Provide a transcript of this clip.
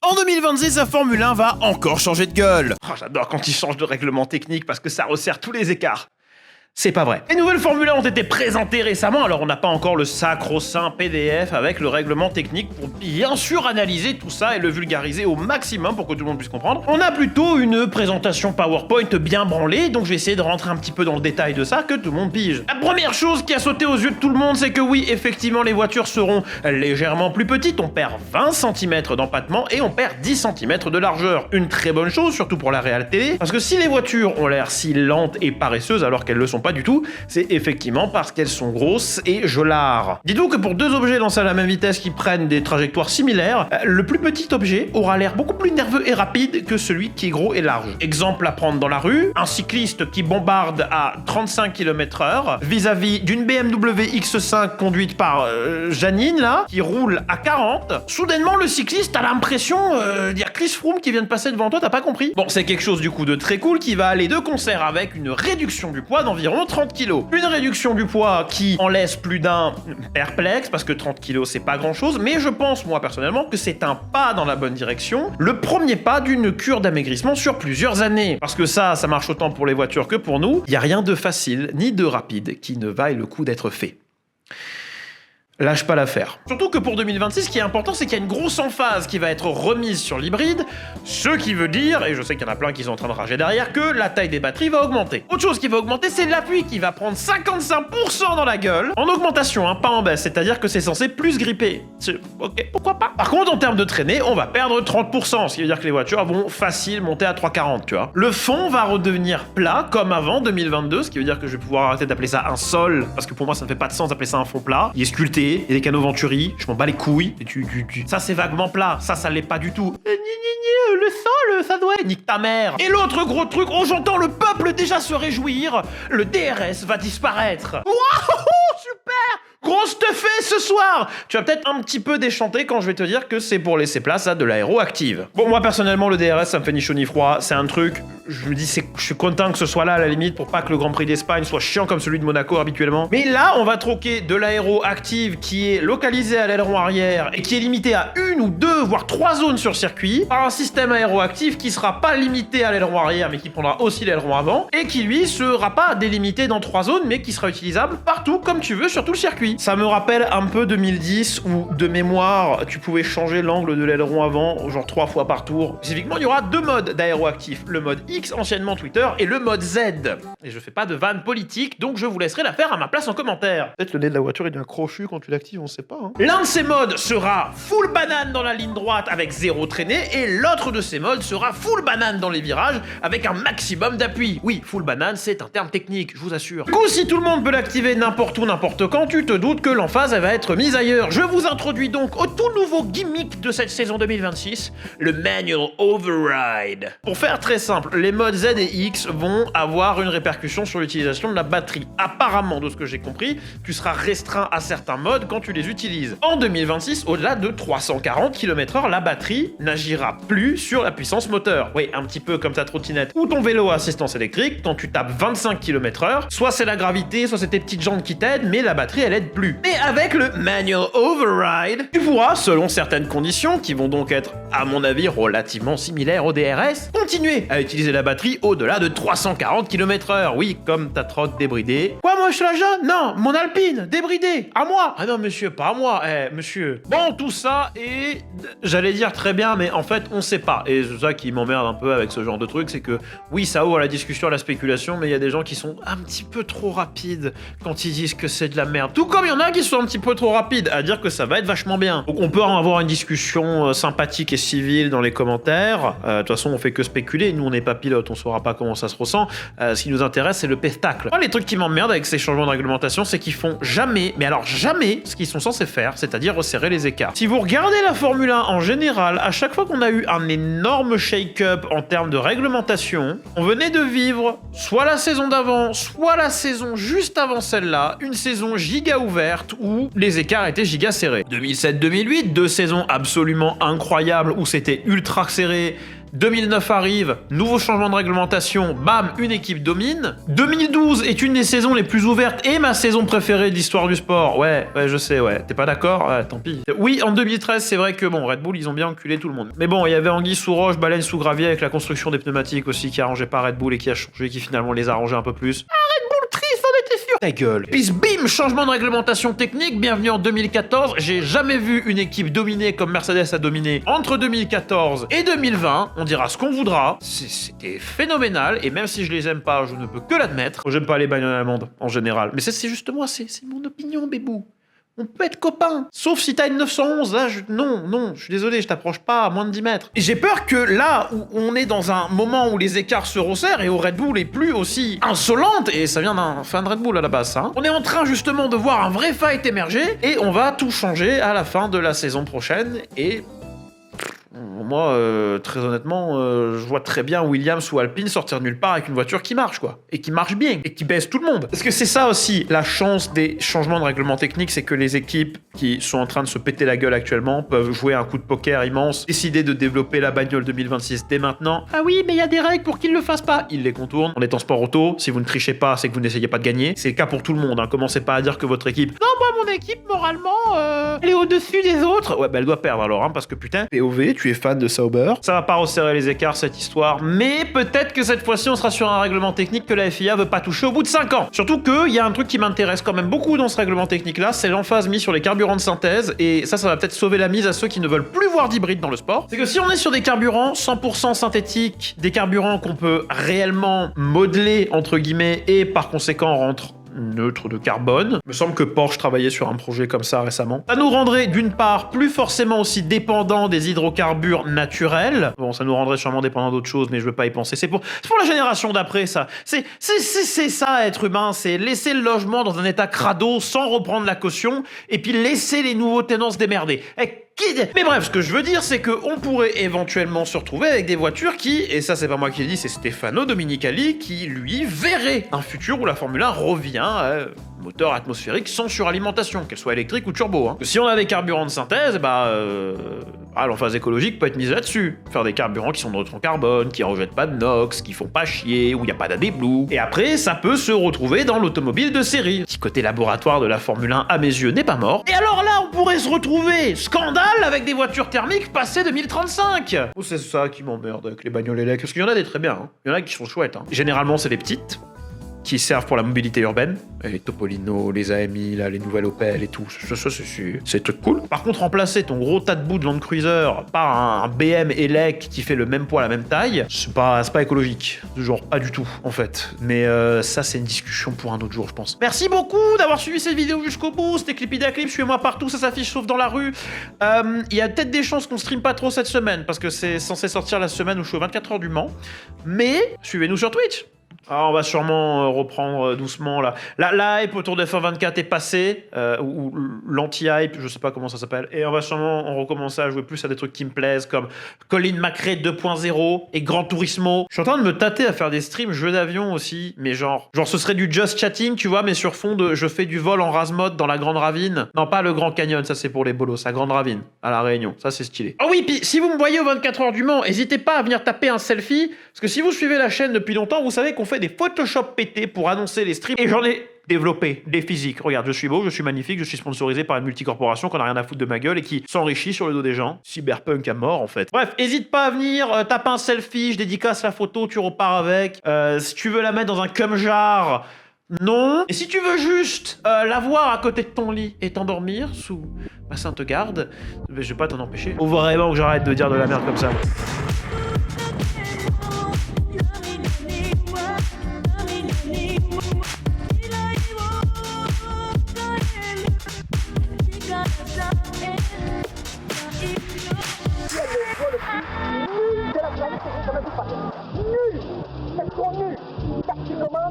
En 2026, la Formule 1 va encore changer de gueule. Oh, j'adore quand ils changent de règlement technique parce que ça resserre tous les écarts. C'est pas vrai. Les nouvelles Formule 1 ont été présentées récemment, alors on n'a pas encore le sacro-saint PDF avec le règlement technique pour bien sûr analyser tout ça et le vulgariser au maximum pour que tout le monde puisse comprendre. On a plutôt une présentation PowerPoint bien branlée, donc je vais essayer de rentrer un petit peu dans le détail de ça, que tout le monde pige. La première chose qui a sauté aux yeux de tout le monde, c'est que oui, effectivement, les voitures seront légèrement plus petites, on perd 20 cm d'empattement et on perd 10 cm de largeur. Une très bonne chose, surtout pour la Real télé, parce que si les voitures ont l'air si lentes et paresseuses alors qu'elles le sont pas du tout, c'est effectivement parce qu'elles sont grosses et jolard. Dis-donc que pour deux objets lancés à la même vitesse qui prennent des trajectoires similaires, le plus petit objet aura l'air beaucoup plus nerveux et rapide que celui qui est gros et large. Exemple à prendre dans la rue, un cycliste qui bombarde à 35 km/h vis-à-vis d'une BMW X5 conduite par Janine là, qui roule à 40. Soudainement le cycliste a l'impression d'il y a Chris Froome qui vient de passer devant toi, t'as pas compris? Bon, c'est quelque chose du coup de très cool qui va aller de concert avec une réduction du poids d'environ 30 kg. Une réduction du poids qui en laisse plus d'un perplexe, parce que 30 kg c'est pas grand chose, mais je pense moi personnellement que c'est un pas dans la bonne direction, le premier pas d'une cure d'amaigrissement sur plusieurs années. Parce que ça marche autant pour les voitures que pour nous, il n'y a rien de facile ni de rapide qui ne vaille le coup d'être fait. Lâche pas l'affaire. Surtout que pour 2026, ce qui est important, c'est qu'il y a une grosse emphase qui va être remise sur l'hybride, ce qui veut dire, et je sais qu'il y en a plein qui sont en train de rager derrière, que la taille des batteries va augmenter. Autre chose qui va augmenter, c'est l'appui qui va prendre 55% dans la gueule, en augmentation, hein, pas en baisse, c'est-à-dire que c'est censé plus gripper. Ok, pourquoi pas. Par contre, en termes de traînée, on va perdre 30%, ce qui veut dire que les voitures vont facile monter à 3,40, tu vois. Le fond va redevenir plat, comme avant 2022, ce qui veut dire que je vais pouvoir arrêter d'appeler ça un sol, parce que pour moi, ça ne fait pas de sens d'appeler ça un fond plat. Il est sculpté, il y a des canaux Venturi, je m'en bats les couilles, et ça c'est vaguement plat, ça l'est pas du tout. Le sol, ça doit être... Nique ta mère. Et l'autre gros truc, oh j'entends le peuple déjà se réjouir, le DRS va disparaître. Wouhou, super. Grosse stuffée ce soir. Tu vas peut-être un petit peu déchanter quand je vais te dire que c'est pour laisser place à de l'aéro active. Bon, moi personnellement, le DRS, ça me fait ni chaud ni froid. C'est un truc, je me dis, je suis content que ce soit là à la limite pour pas que le Grand Prix d'Espagne soit chiant comme celui de Monaco habituellement. Mais là, on va troquer de l'aéro active qui est localisé à l'aileron arrière et qui est limité à une ou deux, voire trois zones sur circuit, par un système aéro actif qui sera pas limité à l'aileron arrière mais qui prendra aussi l'aileron avant et qui lui sera pas délimité dans trois zones mais qui sera utilisable partout comme tu veux sur tout le circuit. Ça me rappelle un peu 2010 où, de mémoire, tu pouvais changer l'angle de l'aileron avant, genre 3 fois par tour. Spécifiquement, il y aura deux modes d'aéroactif. Le mode X, anciennement Twitter, et le mode Z. Et je fais pas de vanne politique, donc je vous laisserai la faire à ma place en commentaire. Peut-être le nez de la voiture, il est un crochu quand tu l'actives, on sait pas. Hein. L'un de ces modes sera full banane dans la ligne droite avec zéro traînée, et l'autre de ces modes sera full banane dans les virages avec un maximum d'appui. Oui, full banane, c'est un terme technique, je vous assure. Du coup, si tout le monde peut l'activer n'importe où, n'importe quand, tu te doute que l'emphase va être mise ailleurs. Je vous introduis donc au tout nouveau gimmick de cette saison 2026, le Manual Override. Pour faire très simple, les modes Z et X vont avoir une répercussion sur l'utilisation de la batterie. Apparemment, de ce que j'ai compris, tu seras restreint à certains modes quand tu les utilises. En 2026, au-delà de 340 km/h, la batterie n'agira plus sur la puissance moteur. Oui, un petit peu comme ta trottinette ou ton vélo à assistance électrique, quand tu tapes 25 km/h, soit c'est la gravité, soit c'est tes petites jambes qui t'aident, mais la batterie elle aide plus. Mais avec le Manual Override, tu pourras, selon certaines conditions, qui vont donc être, à mon avis, relativement similaires au DRS, continuer à utiliser la batterie au-delà de 340 km/h. Oui, comme ta trotte débridée. Quoi, moi je suis la jeune? Non, mon Alpine, débridée, à moi. Ah non, monsieur, pas à moi, monsieur. Bon, tout ça est, j'allais dire très bien, mais en fait, on sait pas. Et c'est ça qui m'emmerde un peu avec ce genre de truc, c'est que, oui, ça ouvre à la discussion, à la spéculation, mais il y a des gens qui sont un petit peu trop rapides quand ils disent que c'est de la merde. Tout comme il y en a qui sont un petit peu trop rapides à dire que ça va être vachement bien. Donc on peut en avoir une discussion sympathique et civile dans les commentaires. De toute façon, on fait que spéculer. Nous, on n'est pas pilote, on saura pas comment ça se ressent. Ce qui nous intéresse, c'est le pestacle. Moi, les trucs qui m'emmerdent avec ces changements de réglementation, c'est qu'ils font jamais, mais alors jamais, ce qu'ils sont censés faire, c'est-à-dire resserrer les écarts. Si vous regardez la Formule 1 en général, à chaque fois qu'on a eu un énorme shake-up en termes de réglementation, on venait de vivre soit la saison d'avant, soit la saison juste avant celle-là, une saison giga ouverte où les écarts étaient giga serrés. 2007-2008, deux saisons absolument incroyables où c'était ultra serré, 2009 arrive, nouveau changement de réglementation, bam, une équipe domine. 2012 est une des saisons les plus ouvertes et ma saison préférée de l'histoire du sport. Ouais, je sais, ouais. T'es pas d'accord? Tant pis. Oui, en 2013, c'est vrai que bon, Red Bull, ils ont bien enculé tout le monde. Mais bon, il y avait anguille sous roche, baleine sous gravier avec la construction des pneumatiques aussi qui arrangeait pas Red Bull et qui a changé, qui finalement les a arrangés un peu plus. Red Bull triste, on était sûr. Ta gueule. Puis bim, changement de réglementation technique, bienvenue en 2014. J'ai jamais vu une équipe dominée comme Mercedes a dominé entre 2014 et 2020. On dira ce qu'on voudra. C'était phénoménal et même si je les aime pas, je ne peux que l'admettre. J'aime pas les bagnoles allemandes en général. Mais c'est juste moi, c'est mon opinion, bébou. On peut être copains. Sauf si t'as une 911, là, non, je suis désolé, je t'approche pas à moins de 10 mètres. Et j'ai peur que là où on est dans un moment où les écarts se resserrent et où Red Bull est plus aussi insolente, et ça vient d'un fan de Red Bull à la base, ça, on est en train justement de voir un vrai fight émerger, et on va tout changer à la fin de la saison prochaine, et... Moi, très honnêtement, je vois très bien Williams ou Alpine sortir de nulle part avec une voiture qui marche, quoi. Et qui marche bien, et qui baisse tout le monde. Parce que c'est ça aussi, la chance des changements de règlement technique, c'est que les équipes qui sont en train de se péter la gueule actuellement peuvent jouer un coup de poker immense, décider de développer la bagnole 2026 dès maintenant. Ah oui, mais il y a des règles pour qu'ils le fassent pas. Ils les contournent. On est en sport auto, si vous ne trichez pas, c'est que vous n'essayez pas de gagner. C'est le cas pour tout le monde, hein. Commencez pas à dire que votre équipe... Non, moi, mon équipe, moralement, elle est au-dessus des autres. Ouais, bah elle doit perdre alors, hein, parce que putain, POV, tu es fan de Sauber. Ça va pas resserrer les écarts cette histoire, mais peut-être que cette fois-ci on sera sur un règlement technique que la FIA veut pas toucher au bout de 5 ans. Surtout qu'il y a un truc qui m'intéresse quand même beaucoup dans ce règlement technique là, c'est l'emphase mise sur les carburants de synthèse, et ça va peut-être sauver la mise à ceux qui ne veulent plus voir d'hybride dans le sport. C'est que si on est sur des carburants 100% synthétiques, des carburants qu'on peut réellement modeler entre guillemets et par conséquent rendre neutre de carbone. Il me semble que Porsche travaillait sur un projet comme ça récemment. Ça nous rendrait d'une part plus forcément aussi dépendants des hydrocarbures naturels. Bon, ça nous rendrait sûrement dépendants d'autres choses, mais je veux pas y penser. C'est pour la génération d'après, ça. C'est ça, être humain. C'est laisser le logement dans un état crado sans reprendre la caution et puis laisser les nouveaux tenants se démerder. Mais bref, ce que je veux dire, c'est qu'on pourrait éventuellement se retrouver avec des voitures qui, et ça c'est pas moi qui l'ai dit, c'est Stefano Domenicali qui, lui, verrait un futur où la Formule 1 revient à moteur atmosphérique sans suralimentation, qu'elle soit électrique ou turbo. Hein. Si on a des carburants de synthèse, l'emphase écologique peut être mise là-dessus. Faire des carburants qui sont neutres en carbone, qui rejettent pas de NOx, qui font pas chier, où il n'y a pas d'AdBlue. Et après, ça peut se retrouver dans l'automobile de série. Le petit côté laboratoire de la Formule 1, à mes yeux, n'est pas mort. Et alors là, on pourrait se retrouver, scandale, avec des voitures thermiques passées 2035. Oh, c'est ça qui m'emmerde avec les bagnoles électriques, parce qu'il y en a des très bien. Hein. Il y en a qui sont chouettes. Hein. Généralement, c'est les petites, qui servent pour la mobilité urbaine. Les Topolino, les AMI, là, les nouvelles Opel et tout. Ça, c'est truc cool. Par contre, remplacer ton gros tas de bout de Land Cruiser par un BM élec qui fait le même poids, la même taille, c'est pas écologique. Genre, pas du tout, en fait. Mais ça, c'est une discussion pour un autre jour, je pense. Merci beaucoup d'avoir suivi cette vidéo jusqu'au bout. C'était Clipidaclip, suivez-moi partout, ça s'affiche sauf dans la rue. Il y a peut-être des chances qu'on stream pas trop cette semaine, parce que c'est censé sortir la semaine où je suis aux 24 heures du Mans. Mais, suivez-nous sur Twitch. Ah, on va sûrement reprendre doucement là. La hype autour de F1 est passée, ou l'anti-hype, je sais pas comment ça s'appelle. Et on va sûrement recommencer à jouer plus à des trucs qui me plaisent, comme Colin McRae 2.0 et Gran Turismo. Je suis en train de me tâter à faire des streams jeux d'avion aussi, mais genre ce serait du just chatting, tu vois, mais sur fond de je fais du vol en rase mode dans la Grande Ravine. Non, pas le Grand Canyon, ça c'est pour les bolos, la Grande Ravine, à La Réunion, ça c'est stylé. Ah oui, puis si vous me voyez aux 24 heures du Mans, n'hésitez pas à venir taper un selfie, parce que si vous suivez la chaîne depuis longtemps, vous savez qu'on fait des Photoshop pétés pour annoncer les streams, et j'en ai développé des physiques. Regarde, je suis beau, je suis magnifique, je suis sponsorisé par une multicorporation qu'on a rien à foutre de ma gueule et qui s'enrichit sur le dos des gens. Cyberpunk à mort en fait. Bref, hésite pas à venir, tape un selfie, je dédicace la photo, tu repars avec. Si tu veux la mettre dans un cum jar, non. Et si tu veux juste la voir à côté de ton lit et t'endormir sous ma sainte garde, je vais pas t'en empêcher. Faut vraiment que j'arrête de dire de la merde comme ça.